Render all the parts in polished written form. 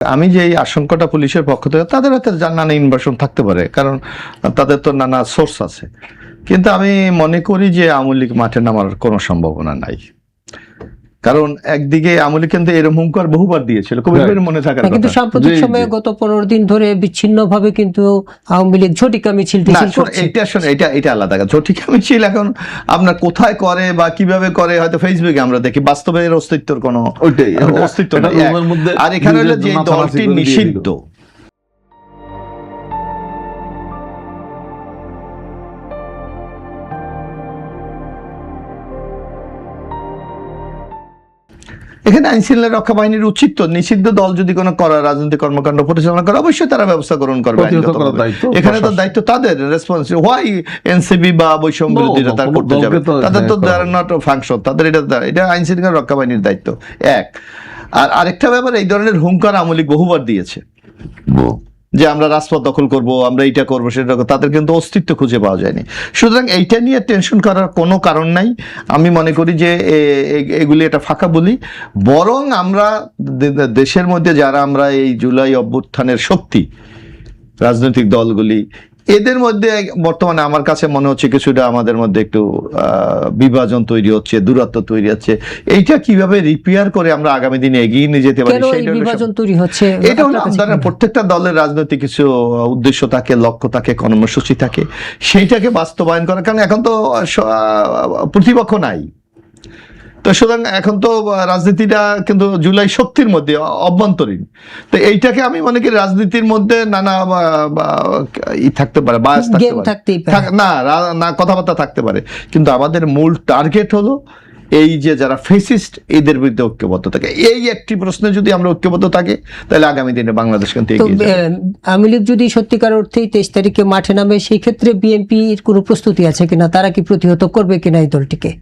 আমি যে এই আশঙ্কাটা পুলিশের পক্ষ থেকে, তাদের হাতে নানা ইনভার্সন থাকতে পারে, কারণ তাদের তো নানা সোর্স আছে, কিন্তু আমি মনে করি যে আওয়ামী লীগ মাঠে নামার কোনো সম্ভাবনা নাই। কারণ একদিকে আওয়ামী লীগ কিন্তু এরকম হুঙ্কার বহুবার দিয়েছিল, কবির মনে থাকার কথা। কিন্তু সাম্প্রতিক সময়ে গত 15 দিন ধরে বিচ্ছিন্ন ভাবে কিন্তু আওয়ামী লীগ ঝটিকা মিছিল করছে। এটা আলাদা। ঝটিকা মিছিল এখন আপনার কোথায় করে বা কিভাবে করে হয়তো ফেসবুকে আমরা দেখি, বাস্তবে এর অস্তিত্বের কোনো অস্তিত্ব নেই। আর এখানে হলো যে দলটি নিষিদ্ধ, এখানে আইন শৃঙ্খলা রক্ষা বাহিনীর উচিত তো নিষিদ্ধ দল যদি কোনো রাজনৈতিক কর্মকাণ্ড পরিচালনা করে অবশ্যই তারা ব্যবস্থা গ্রহণ করবে। এখানে তো দায়িত্ব তাদের, রেসপন্সিবল। হোয়াই এনসিবি বা বৈষম্য বিরোধীরা তার করতে যাবে? তাদের তো নট ফাংশন, তাদের এটা আইন শৃঙ্খলা রক্ষা বাহিনীর দায়িত্ব এক। আর আরেকটা ব্যাপার, এই ধরনের হুঙ্কার আওয়ামী লীগ বহুবার দিয়েছে যে আমরা রাজপথ দখল করব, আমরা এইটা করবো সেটা করবো, তাদের কিন্তু অস্তিত্ব খুঁজে পাওয়া যায়নি। সুতরাং এইটা নিয়ে টেনশন করার কোনো কারণ নাই। আমি মনে করি যে এগুলি এটা ফাঁকা বলি। বরং আমরা দেশের মধ্যে যারা আমরা এই জুলাই অভ্যুত্থানের শক্তি, রাজনৈতিক দলগুলি, এদের মধ্যে বর্তমানে আমার কাছে মনে হচ্ছে কিছুটা আমাদের মধ্যে একটু বিভাজন তৈরি হচ্ছে, দূরত্ব তৈরি হচ্ছে। এইটা কিভাবে রিপেয়ার করে আমরা আগামী দিনে এগিয়ে নিয়ে যেতে পারি, এটা হলো আমাদের প্রত্যেকটা দলের রাজনৈতিক কিছু উদ্দেশ্য থাকে, লক্ষ্য থাকে, কর্মসূচি থাকে, সেইটাকে বাস্তবায়ন করা। কারণ এখন তো প্রতিপক্ষ নাই, তো সুতরাং এখন তো রাজনীতিটা কিন্তু জুলাই শক্তির মধ্যে অভ্যন্তরীণ। তো এইটাকে আমি মনে করি রাজনীতির মধ্যে নানা থাকতে পারে, বায়াস থাকতে পারে, না কথাবার্তা থাকতে পারে, কিন্তু আমাদের মূল টার্গেট হলো এই যে যারা ফেসিস্ট, এদের বিরুদ্ধে ঐক্যবদ্ধ থাকে। এই একটি প্রশ্নে যদি আমরা ঐক্যবদ্ধ থাকি, তাহলে আগামী দিনে বাংলাদেশ কিন্তু এগিয়ে যাবে। আওয়ামী লীগ যদি সত্যিকার অর্থেই 23 তারিখে মাঠে নামে, সেই ক্ষেত্রে বিএনপির কোনো প্রস্তুতি আছে কিনা? তারা কি প্রতিহত করবে কিনা এই দলটিকে?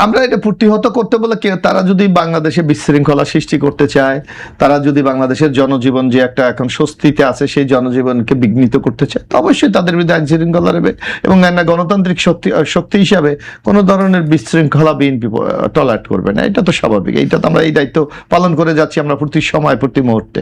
আমরা এটা প্রতিহত করতে বলে তারা যদি বাংলাদেশে বিশৃঙ্খলা সৃষ্টি করতে চায়, তারা যদি বাংলাদেশের জনজীবন যে একটা এখন স্বস্তিতে আছে সেই জনজীবনকে বিঘ্নিত করতে চায়, তো অবশ্যই তাদের বিরুদ্ধে আইন শৃঙ্খলা নেবে। এবং একটা গণতান্ত্রিক শক্তি হিসাবে কোনো ধরনের বিশৃঙ্খলা বিএনপি টলারেট করবে না, এটা তো স্বাভাবিক। এইটা তো আমরা এই দায়িত্ব পালন করে যাচ্ছি আমরা প্রতি সময়, প্রতি মুহূর্তে।